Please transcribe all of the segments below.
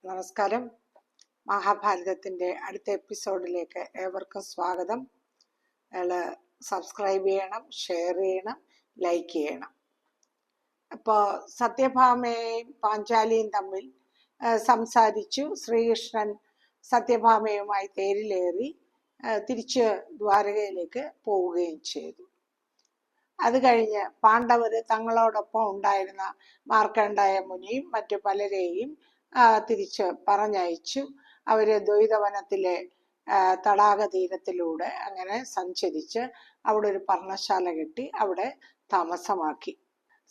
നമസ്കാരം. മഹാഭാരതത്തിൻ്റെ അടുത്ത എപ്പിസോഡിലേക്ക് ഏവർക്കും സ്വാഗതം. സബ്സ്ക്രൈബ് ചെയ്യണം, ഷെയർ ചെയ്യണം, ലൈക്ക് ചെയ്യണം. അപ്പോൾ സത്യഭാമയും പാഞ്ചാലിയും തമ്മിൽ സംസാരിച്ചു. ശ്രീകൃഷ്ണൻ സത്യഭാമയുമായി തേരിലേറി തിരിച്ച് ദ്വാരകയിലേക്ക് പോവുകയും ചെയ്തു. അത് കഴിഞ്ഞ് പാണ്ഡവർ തങ്ങളോടൊപ്പം ഉണ്ടായിരുന്ന മാർക്കണ്ഡേയ മുനിയും മറ്റു പലരെയും തിരിച്ച് പറഞ്ഞയച്ചു. അവര് ദ്വൈതവനത്തിലെ തടാക തീരത്തിലൂടെ അങ്ങനെ സഞ്ചരിച്ച് അവിടെ ഒരു പർണശാല കെട്ടി അവിടെ താമസമാക്കി.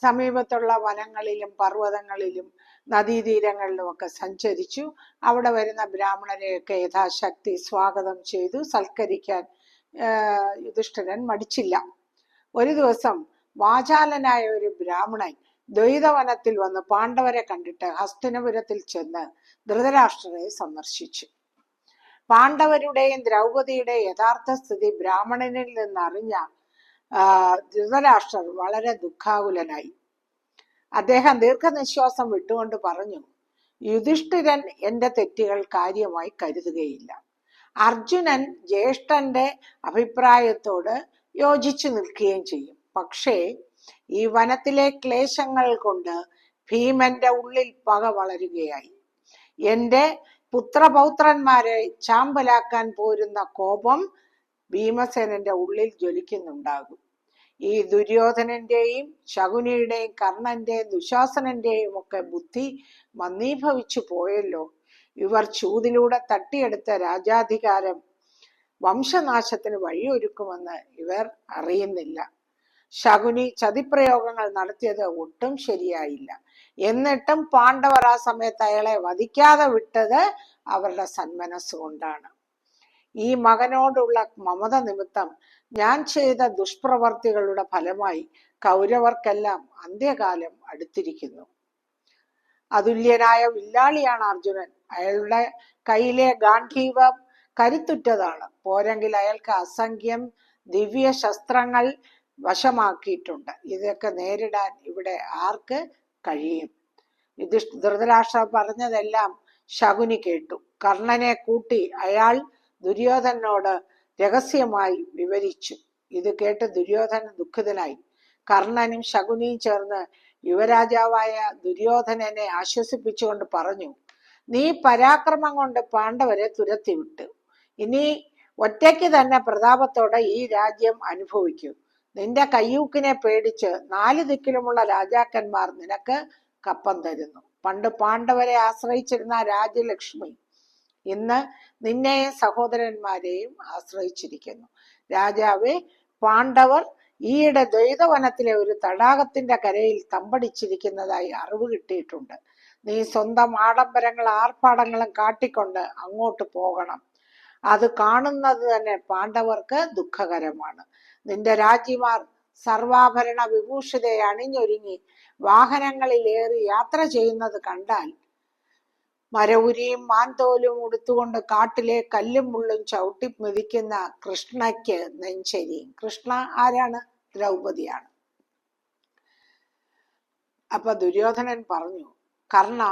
സമീപത്തുള്ള വനങ്ങളിലും പർവ്വതങ്ങളിലും നദീതീരങ്ങളിലും ഒക്കെ സഞ്ചരിച്ചു. അവിടെ വരുന്ന ബ്രാഹ്മണരെയൊക്കെ യഥാശക്തി സ്വാഗതം ചെയ്തു. സൽക്കരിക്കാൻ യുധിഷ്ഠിരൻ മടിച്ചില്ല. ഒരു ദിവസം വാചാലനായ ഒരു ബ്രാഹ്മണൻ ദ്വൈതവനത്തിൽ വന്ന് പാണ്ഡവരെ കണ്ടിട്ട് ഹസ്തിനപുരത്തിൽ ചെന്ന് ധൃതരാഷ്ട്രരെ സന്ദർശിച്ചു. പാണ്ഡവരുടെയും ദ്രൗപദിയുടെയും യഥാർത്ഥ സ്ഥിതി ബ്രാഹ്മണനിൽ നിന്നറിഞ്ഞ ധൃതരാഷ്ട്രർ വളരെ ദുഃഖാകുലനായി. അദ്ദേഹം ദീർഘനിശ്വാസം വിട്ടുകൊണ്ട് പറഞ്ഞു, യുധിഷ്ഠിരൻ എന്റെ തെറ്റുകൾ കാര്യമായി കരുതുകയില്ല. അർജുനൻ ജ്യേഷ്ഠന്റെ അഭിപ്രായത്തോട് യോജിച്ചു നിൽക്കുകയും ചെയ്യും. പക്ഷേ ഈ വനത്തിലെ ക്ലേശങ്ങൾ കൊണ്ട് ഭീമന്റെ ഉള്ളിൽ പക വളരുകയായി. എന്റെ പുത്രപൗത്രന്മാരെ ചാമ്പലാക്കാൻ പോരുന്ന കോപം ഭീമസേനന്റെ ഉള്ളിൽ ജ്വലിക്കുന്നുണ്ടാകും. ഈ ദുര്യോധനന്റെയും ശകുനിയുടെയും കർണന്റെയും ദുശാസനന്റെയും ഒക്കെ ബുദ്ധി മന്ദീഭവിച്ചു പോയല്ലോ. ഇവർ ചൂതിലൂടെ തട്ടിയെടുത്ത രാജാധികാരം വംശനാശത്തിന് വഴിയൊരുക്കുമെന്ന് ഇവർ അറിയുന്നില്ല. ശകുനി ചതിപ്രയോഗങ്ങൾ നടത്തിയത് ഒട്ടും ശരിയായില്ല. എന്നിട്ടും പാണ്ഡവർ ആ സമയത്ത് അയാളെ വധിക്കാതെ വിട്ടത് അവരുടെ സന്മനസ്സുകൊണ്ടാണ്. ഈ മകനോടുള്ള മമത നിമിത്തം ഞാൻ ചെയ്ത ദുഷ്പ്രവർത്തികളുടെ ഫലമായി കൗരവർക്കെല്ലാം അന്ത്യകാലം അടുത്തിരിക്കുന്നു. അതുല്യനായ വില്ലാളിയാണ് അർജുനൻ. അയാളുടെ കയ്യിലെ ഗാന്ധീവം കരുത്തുറ്റതാണ്. പോരെങ്കിൽ അയാൾക്ക് അസംഖ്യം ദിവ്യ ശസ്ത്രങ്ങൾ വശമാക്കിയിട്ടുണ്ട്. ഇതൊക്കെ നേരിടാൻ ഇവിടെ ആർക്ക് കഴിയും? ധൃതരാഷ്ട്ര പറഞ്ഞതെല്ലാം ശകുനി കേട്ടു. കർണനെ കൂട്ടി അയാൾ ദുര്യോധനോട് രഹസ്യമായി വിവരിച്ചു. ഇത് കേട്ട് ദുര്യോധനൻ ദുഃഖിതനായി. കർണനും ശകുനിയും ചേർന്ന് യുവരാജാവായ ദുര്യോധനനെ ആശ്വസിപ്പിച്ചുകൊണ്ട് പറഞ്ഞു, നീ പരാക്രമം കൊണ്ട് പാണ്ഡവരെ തുരത്തിവിട്ടു. ഇനി ഒറ്റയ്ക്ക് തന്നെ പ്രതാപത്തോടെ ഈ രാജ്യം അനുഭവിക്കൂ. നിന്റെ കയ്യൂക്കിനെ പേടിച്ച് 4 ദിക്കിലുമുള്ള രാജാക്കന്മാർ നിനക്ക് കപ്പം തരുന്നു. പണ്ട് പാണ്ഡവരെ ആശ്രയിച്ചിരുന്ന രാജ്യലക്ഷ്മി ഇന്ന് നിന്നെയും സഹോദരന്മാരെയും ആശ്രയിച്ചിരിക്കുന്നു. രാജാവേ, പാണ്ഡവർ ഈയിടെ ദ്വൈതവനത്തിലെ ഒരു തടാകത്തിന്റെ കരയിൽ തമ്പടിച്ചിരിക്കുന്നതായി അറിവ് കിട്ടിയിട്ടുണ്ട്. നീ സ്വന്തം ആഡംബരങ്ങളും ആർഭാടങ്ങളും കാട്ടിക്കൊണ്ട് അങ്ങോട്ട് പോകണം. അത് കാണുന്നത് തന്നെ പാണ്ഡവർക്ക് ദുഃഖകരമാണ്. നിന്റെ രാജ്യമാർ സർവാഭരണ വിഭൂഷിതയെ അണിഞ്ഞൊരുങ്ങി വാഹനങ്ങളിലേറി യാത്ര ചെയ്യുന്നത് കണ്ടാൽ മരവുരിയും മാൻതോലും ഉടുത്തുകൊണ്ട് കാട്ടിലെ കല്ലും മുള്ളും ചവിട്ടി മെതിക്കുന്ന കൃഷ്ണയ്ക്ക് നെഞ്ചരിയും. കൃഷ്ണ ആരാണ്? ദ്രൗപദിയാണ്. അപ്പൊ ദുര്യോധനൻ പറഞ്ഞു, കർണ,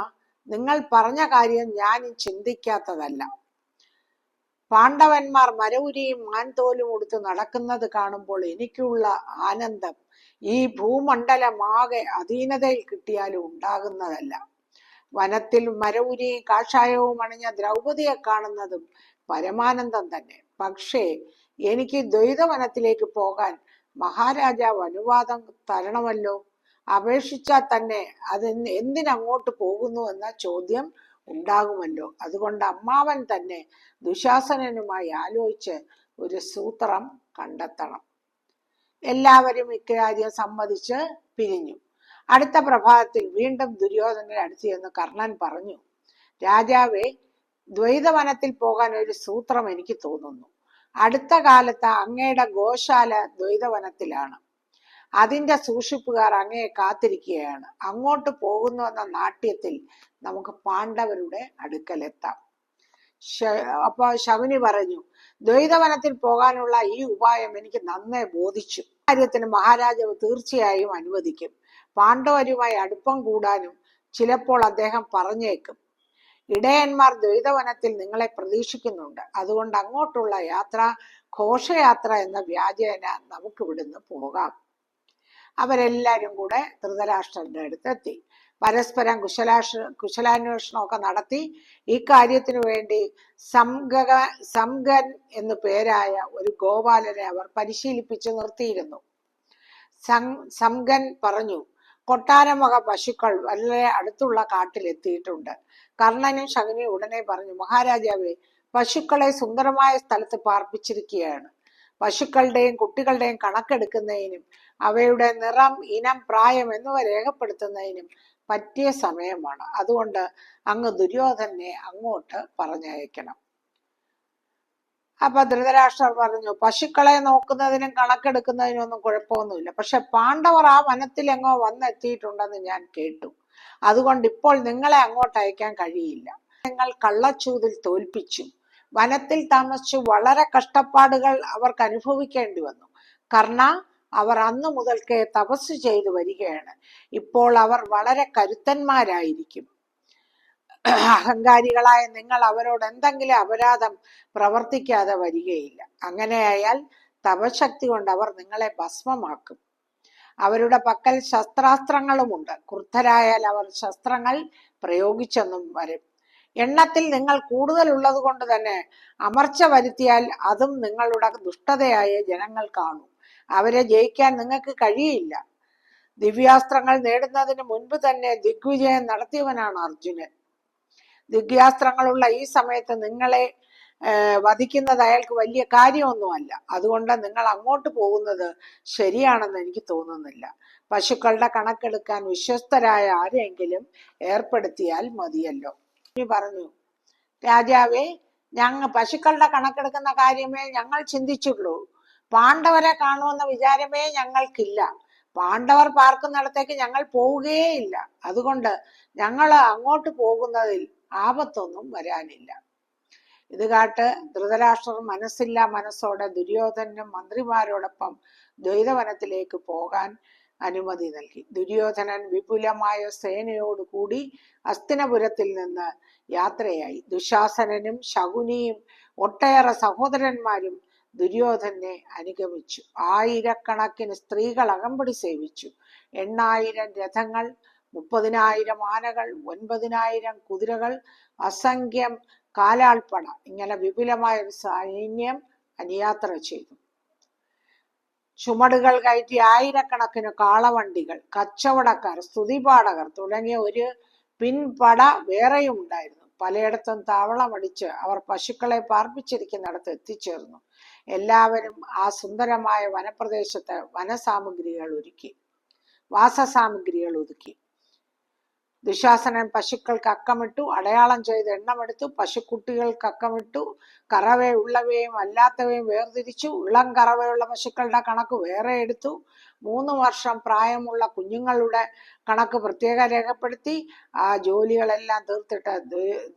നിങ്ങൾ പറഞ്ഞ കാര്യം ഞാൻ ചിന്തിക്കാത്തതല്ല. പാണ്ഡവന്മാർ മരവുരിയും മാൻതോലും ഉടുത്ത് നടക്കുന്നത് കാണുമ്പോൾ എനിക്കുള്ള ആനന്ദം ഈ ഭൂമണ്ഡലമാകെ അധീനതയിൽ കിട്ടിയാലും ഉണ്ടാകുന്നതല്ല. വനത്തിൽ മരവുരിയും കാഷായവും അണിഞ്ഞ ദ്രൗപദിയെ കാണുന്നതും പരമാനന്ദം തന്നെ. പക്ഷേ എനിക്ക് ദ്വൈതവനത്തിലേക്ക് പോകാൻ മഹാരാജാവ് അനുവാദം തരണമല്ലോ. അപേക്ഷിച്ചാൽ തന്നെ എന്തിനങ്ങോട്ട് പോകുന്നു എന്ന ചോദ്യം ഉണ്ടാകുമല്ലോ. അതുകൊണ്ട് അമ്മാവൻ തന്നെ ദുശാസനനുമായി ആലോചിച്ച് ഒരു സൂത്രം കണ്ടെത്തണം. എല്ലാവരും ഇക്കാര്യം സമ്മതിച്ച് പിരിഞ്ഞു. അടുത്ത പ്രഭാതത്തിൽ വീണ്ടും ദുര്യോധനന്റെ അടുത്ത് ചെന്ന് കർണൻ പറഞ്ഞു, രാജാവേ, ദ്വൈതവനത്തിൽ പോകാൻ ഒരു സൂത്രം എനിക്ക് തോന്നുന്നു. അടുത്ത കാലത്ത് അങ്ങയുടെ ഗോശാല ദ്വൈതവനത്തിലാണ്. അതിന്റെ സൂക്ഷിപ്പുകാർ അങ്ങയെ കാത്തിരിക്കുകയാണ്. അങ്ങോട്ട് പോകുന്നു എന്ന നാട്യത്തിൽ നമുക്ക് പാണ്ഡവരുടെ അടുക്കലെത്താം. അപ്പൊ ശകുനി പറഞ്ഞു, ദ്വൈതവനത്തിൽ പോകാനുള്ള ഈ ഉപായം എനിക്ക് നന്നേ ബോധിച്ചു. കാര്യത്തിന് മഹാരാജാവ് തീർച്ചയായും അനുവദിക്കും. പാണ്ഡവരുമായി അടുപ്പം കൂടാനും ചിലപ്പോൾ അദ്ദേഹം പറഞ്ഞേക്കും. ഇടയന്മാർ ദ്വൈതവനത്തിൽ നിങ്ങളെ പ്രതീക്ഷിക്കുന്നുണ്ട്. അതുകൊണ്ട് അങ്ങോട്ടുള്ള യാത്ര ഘോഷയാത്ര എന്ന വ്യാജേന നമുക്ക് ഇവിടുന്ന് പോകാം. അവരെല്ലാരും കൂടെ ധൃതരാഷ്ട്രന്റെ അടുത്തെത്തി. പരസ്പരം കുശലാന്വേഷണമൊക്കെ നടത്തി. ഈ കാര്യത്തിനു വേണ്ടി സംഗൻ എന്നു പേരായ ഒരു ഗോപാലനെ അവർ പരിശീലിപ്പിച്ചു നിർത്തിയിരുന്നു. സംഗൻ പറഞ്ഞു, കൊട്ടാരം വക പശുക്കൾ വളരെ അടുത്തുള്ള കാട്ടിലെത്തിയിട്ടുണ്ട്. കർണനും ശകുനിയും ഉടനെ പറഞ്ഞു, മഹാരാജാവേ, പശുക്കളെ സുന്ദരമായ സ്ഥലത്ത് പാർപ്പിച്ചിരിക്കുകയാണ്. പശുക്കളുടെയും കുട്ടികളുടെയും കണക്കെടുക്കുന്നതിനും അവയുടെ നിറം, ഇനം, പ്രായം എന്നിവ രേഖപ്പെടുത്തുന്നതിനും പറ്റിയ സമയമാണ്. അതുകൊണ്ട് അങ്ങ് ദുര്യോധനെ അങ്ങോട്ട് പറഞ്ഞയക്കണം. അപ്പൊ ധൃതരാഷ്ട്രർ പറഞ്ഞു, പശുക്കളെ നോക്കുന്നതിനും കണക്കെടുക്കുന്നതിനും ഒന്നും കുഴപ്പമൊന്നുമില്ല. പക്ഷെ പാണ്ഡവർ ആ വനത്തിലെങ്ങോ വന്നെത്തിയിട്ടുണ്ടെന്ന് ഞാൻ കേട്ടു. അതുകൊണ്ട് ഇപ്പോൾ നിങ്ങളെ അങ്ങോട്ട് അയക്കാൻ കഴിയില്ല. നിങ്ങൾ കള്ളച്ചൂതിൽ തോൽപ്പിച്ചു. വനത്തിൽ താമസിച്ചു വളരെ കഷ്ടപ്പാടുകൾ അവർക്ക് അനുഭവിക്കേണ്ടി വന്നു. കർണ, അവർ അന്നു മുതൽക്കേ തപസ് ചെയ്തു വരികയാണ്. ഇപ്പോൾ അവർ വളരെ കരുത്തന്മാരായിരിക്കും. അഹങ്കാരികളായ നിങ്ങൾ അവരോട് എന്തെങ്കിലും അപരാധം പ്രവർത്തിക്കാതെ വരികയില്ല. അങ്ങനെയായാൽ തപശക്തി കൊണ്ട് അവർ നിങ്ങളെ ഭസ്മമാക്കും. അവരുടെ പക്കൽ ശസ്ത്രാസ്ത്രങ്ങളുമുണ്ട്. ക്രുദ്ധരായാൽ അവർ ശസ്ത്രങ്ങൾ പ്രയോഗിച്ചെന്നും വരും. എണ്ണത്തിൽ നിങ്ങൾ കൂടുതൽ ഉള്ളത് കൊണ്ട് തന്നെ അമർച്ച വരുത്തിയാൽ അതും നിങ്ങളുടെ ദുഷ്ടതയായ ജനങ്ങൾ കാണും. അവരെ ജയിക്കാൻ നിങ്ങൾക്ക് കഴിയില്ല. ദിവ്യാസ്ത്രങ്ങൾ നേടുന്നതിന് മുൻപ് തന്നെ ദിഗ്വിജയം നടത്തിയവനാണ് അർജുനൻ. ദിവ്യാസ്ത്രങ്ങളുള്ള ഈ സമയത്ത് നിങ്ങളെ വധിക്കുന്നത് അയാൾക്ക് വലിയ കാര്യമൊന്നുമല്ല. അതുകൊണ്ട് നിങ്ങൾ അങ്ങോട്ട് പോകുന്നത് ശരിയാണെന്ന് എനിക്ക് തോന്നുന്നില്ല. പശുക്കളുടെ കണക്കെടുക്കാൻ വിശ്വസ്തരായ ആരെങ്കിലും ഏർപ്പെടുത്തിയാൽ മതിയല്ലോ. പറഞ്ഞു, രാജാവേ, പശുക്കളുടെ കണക്കെടുക്കുന്ന കാര്യമേ ഞങ്ങൾ ചിന്തിച്ചുള്ളൂ. പാണ്ഡവരെ കാണുമെന്ന വിചാരമേ ഞങ്ങൾക്കില്ല. പാണ്ഡവർ പാർക്കുന്നിടത്തേക്ക് ഞങ്ങൾ പോവുകയേയില്ല. അതുകൊണ്ട് ഞങ്ങൾ അങ്ങോട്ട് പോകുന്നതിൽ ആപത്തൊന്നും വരാനില്ല. ഇത് കാട്ട് ധൃതരാഷ്ട്രർ മനസ്സില്ലാ മനസ്സോടെ ദുര്യോധനും മന്ത്രിമാരോടൊപ്പം ദ്വൈതവനത്തിലേക്ക് പോകാൻ അനുമതി നൽകി. ദുര്യോധനൻ വിപുലമായ സേനയോടുകൂടി ഹസ്തിനപുരത്തിൽ നിന്ന് യാത്രയായി. ദുശാസനനും ശകുനിയും ഒട്ടേറെ സഹോദരന്മാരും ദുര്യോധനെ അനുഗമിച്ചു. ആയിരക്കണക്കിന് സ്ത്രീകൾ അകമ്പടി സേവിച്ചു. 8000 രഥങ്ങൾ, 30,000 ആനകൾ, 9,000 കുതിരകൾ, അസംഖ്യം കാലാൾപ്പട, ഇങ്ങനെ വിപുലമായ ഒരു സൈന്യം അനുയാത്ര ചെയ്തു. ചുമടുകൾ കയറ്റി ആയിരക്കണക്കിന് കാളവണ്ടികൾ, കച്ചവടക്കാർ, സ്തുതിപാഠകർ തുടങ്ങിയ ഒരു പിൻപട വേറെയും ഉണ്ടായിരുന്നു. പലയിടത്തും താവളമടിച്ച് അവർ പശുക്കളെ പാർപ്പിച്ചിരിക്കുന്നിടത്ത് എത്തിച്ചേർന്നു. എല്ലാവരും ആ സുന്ദരമായ വനപ്രദേശത്ത് വാസസാമഗ്രികൾ ഒതുക്കി. ദുശാസനൻ പശുക്കൾക്ക് അക്കമിട്ടു, അടയാളം ചെയ്ത് എണ്ണമെടുത്തു. പശുക്കുട്ടികൾക്ക് അക്കമിട്ടു, കറവയുള്ളവയും അല്ലാത്തവയും വേർതിരിച്ചു. ഇളം കറവയുള്ള പശുക്കളുടെ കണക്ക് വേറെ എടുത്തു. 3 വർഷം പ്രായമുള്ള കുഞ്ഞുങ്ങളുടെ കണക്ക് പ്രത്യേകം രേഖപ്പെടുത്തി. ആ ജോലികളെല്ലാം തീർത്തിട്ട്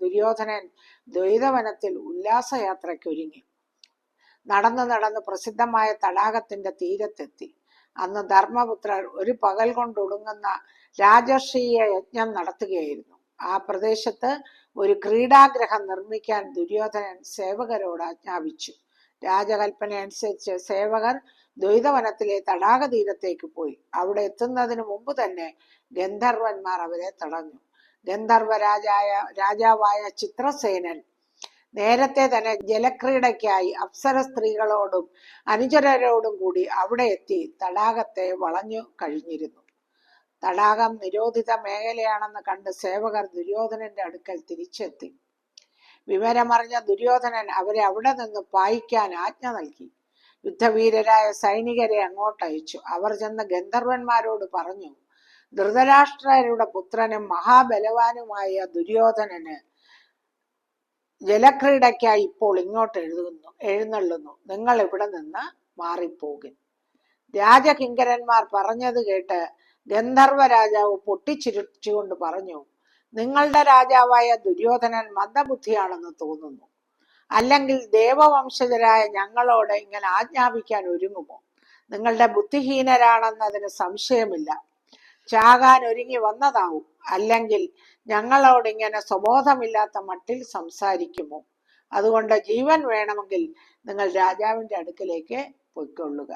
ദുര്യോധനൻ ദ്വൈതവനത്തിൽ ഉല്ലാസയാത്രയ്ക്കൊരുങ്ങി. നടന്ന് പ്രസിദ്ധമായ തടാകത്തിന്റെ തീരത്തെത്തി. അന്ന് ധർമ്മപുത്രർ ഒരു പകൽ കൊണ്ടൊടുങ്ങുന്ന രാജർഷീയ യജ്ഞം നടത്തുകയായിരുന്നു. ആ പ്രദേശത്ത് ഒരു ക്രീഡാഗ്രഹം നിർമ്മിക്കാൻ ദുര്യോധനൻ സേവകരോട് ആജ്ഞാപിച്ചു. രാജകൽപ്പന അനുസരിച്ച് സേവകർ ദ്വൈതവനത്തിലെ തടാക തീരത്തേക്ക് പോയി. അവിടെ എത്തുന്നതിന് മുമ്പ് തന്നെ ഗന്ധർവന്മാർ അവരെ തടഞ്ഞു. ഗന്ധർവ രാജാവായ ചിത്രസേനൻ നേരത്തെ തന്നെ ജലക്രീഡയ്ക്കായി അപ്സര സ്ത്രീകളോടും അനുചരരോടും കൂടി അവിടെ എത്തി തടാകത്തെ വളഞ്ഞു കഴിഞ്ഞിരുന്നു. തടാകം നിരോധിത മേഖലയാണെന്ന് കണ്ട് സേവകർ ദുര്യോധനന്റെ അടുക്കൽ തിരിച്ചെത്തി. വിവരമറിഞ്ഞ ദുര്യോധനൻ അവരെ അവിടെ നിന്ന് പായിക്കാൻ ആജ്ഞ നൽകി. യുദ്ധവീരരായ സൈനികരെ അങ്ങോട്ടയച്ചു. അവർ ചെന്ന് ഗന്ധർവന്മാരോട് പറഞ്ഞു, ധൃതരാഷ്ട്രരുടെ പുത്രനും മഹാബലവാനുമായ ദുര്യോധനന് ജലക്രീഡയ്ക്കായി ഇപ്പോൾ ഇങ്ങോട്ട് എഴുന്നള്ളുന്നു. നിങ്ങൾ ഇവിടെ നിന്ന് മാറിപ്പോകും. രാജകിങ്കരന്മാർ പറഞ്ഞത് കേട്ട് ഗന്ധർവ രാജാവ് പൊട്ടിച്ചിരിച്ചുകൊണ്ട് പറഞ്ഞു, നിങ്ങളുടെ രാജാവായ ദുര്യോധനൻ മന്ദബുദ്ധിയാണെന്ന് തോന്നുന്നു. അല്ലെങ്കിൽ ദേവവംശജരായ ഞങ്ങളോട് ഇങ്ങനെ ആജ്ഞാപിക്കാൻ ഒരുങ്ങുമോ? നിങ്ങളുടെ ബുദ്ധിഹീനരാണെന്നതിന് സംശയമില്ല. ചാകാൻ ഒരുങ്ങി വന്നതാവും. അല്ലെങ്കിൽ ഞങ്ങളോട് ഇങ്ങനെ സ്വബോധമില്ലാത്ത മട്ടിൽ സംസാരിക്കുമോ? അതുകൊണ്ട് ജീവൻ വേണമെങ്കിൽ നിങ്ങൾ രാജാവിന്റെ അടുക്കലേക്ക് പൊയ്ക്കൊള്ളുക.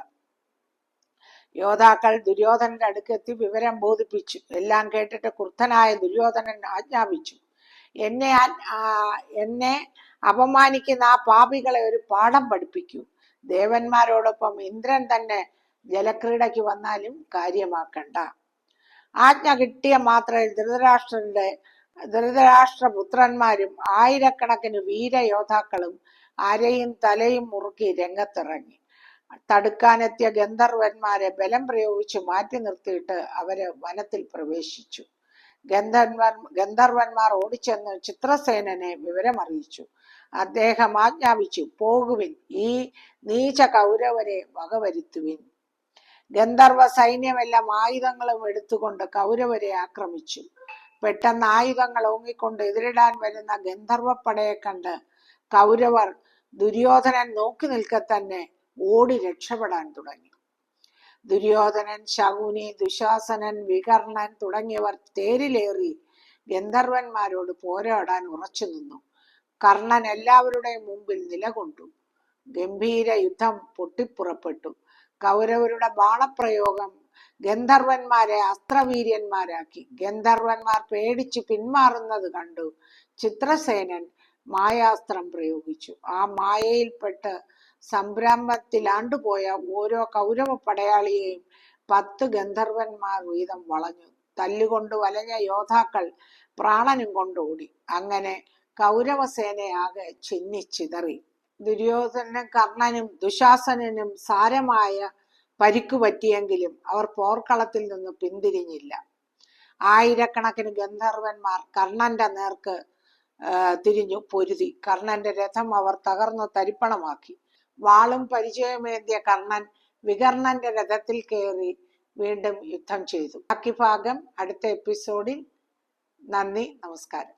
യോദ്ധാക്കൾ ദുര്യോധനന്റെ അടുക്കെത്തി വിവരം ബോധിപ്പിച്ചു. എല്ലാം കേട്ടിട്ട് ക്രുദ്ധനായ ദുര്യോധനൻ ആജ്ഞാപിച്ചു, എന്നെ അപമാനിക്കുന്ന ആ പാപികളെ ഒരു പാഠം പഠിപ്പിക്കൂ. ദേവന്മാരോടൊപ്പം ഇന്ദ്രൻ തന്നെ ജലക്രീഡയ്ക്ക് വന്നാലും കാര്യമാക്കണ്ട. ആജ്ഞ കിട്ടിയ മാത്രയിൽ ധൃതരാഷ്ട്രപുത്രന്മാരും ആയിരക്കണക്കിന് വീരയോദ്ധാക്കളും അരയും തലയും മുറുക്കി രംഗത്തിറങ്ങി. തടുക്കാനെത്തിയ ഗന്ധർവന്മാരെ ബലം പ്രയോഗിച്ച് മാറ്റി നിർത്തിയിട്ട് അവര് വനത്തിൽ പ്രവേശിച്ചു. ഗന്ധർവന്മാർ ഓടിച്ചെന്ന് ചിത്രസേനനെ വിവരമറിയിച്ചു. അദ്ദേഹം ആജ്ഞാപിച്ചു, പോകുവിൻ, ഈ നീച കൗരവരെ വകവരുത്തുവിൻ. ഗന്ധർവ സൈന്യമെല്ലാം ആയുധങ്ങളും എടുത്തുകൊണ്ട് കൗരവരെ ആക്രമിച്ചു. പെട്ടെന്ന് ആയുധങ്ങൾ ഓങ്ങിക്കൊണ്ട് എതിരിടാൻ വരുന്ന ഗന്ധർവപ്പടയെ കണ്ട് കൗരവർ ദുര്യോധനൻ നോക്കി നിൽക്കെ തന്നെ ഓടി രക്ഷപ്പെടാൻ തുടങ്ങി. ദുര്യോധനൻ, ശകുനി, ദുശാസനൻ, വികർണൻ തുടങ്ങിയവർ തേരിലേറി ഗന്ധർവന്മാരോട് പോരാടാൻ ഉറച്ചു നിന്നു. കർണൻ എല്ലാവരുടെയും മുമ്പിൽ നിലകൊണ്ടു. ഗംഭീര യുദ്ധം പൊട്ടിപ്പുറപ്പെട്ടു. കൗരവരുടെ ബാണപ്രയോഗം ഗന്ധർവന്മാരെ അസ്ത്രവീര്യന്മാരാക്കി. ഗന്ധർവന്മാർ പേടിച്ചു പിന്മാറുന്നത് കണ്ടു ചിത്രസേനൻ മായാസ്ത്രം പ്രയോഗിച്ചു. ആ മായയിൽപ്പെട്ട് സംരംഭത്തിലാണ്ടുപോയ ഓരോ കൗരവ പടയാളിയെയും 10 ഗന്ധർവന്മാർ വീതം വളഞ്ഞു. തല്ലുകൊണ്ട് വലഞ്ഞ യോദ്ധാക്കൾ പ്രാണനും കൊണ്ടോടി. അങ്ങനെ കൗരവസേനയാകെ ചിന്നിച്ചിതറി. ദുര്യോധനനും കർണനും ദുശാസനനും സാരമായ പരിക്കു പറ്റിയെങ്കിലും അവർ പോർക്കളത്തിൽ നിന്ന് പിന്തിരിഞ്ഞില്ല. ആയിരക്കണക്കിന് ഗന്ധർവന്മാർ കർണന്റെ നേർക്ക് തിരിഞ്ഞു പൊരുതി. കർണന്റെ രഥം അവർ തകർന്നു തരിപ്പണമാക്കി. വാളും പരിചയമേന്തിയ കർണൻ വികർണന്റെ രഥത്തിൽ കയറി വീണ്ടും യുദ്ധം ചെയ്തു. ബാക്കി ഭാഗം അടുത്ത എപ്പിസോഡിൽ. നന്ദി, നമസ്കാരം.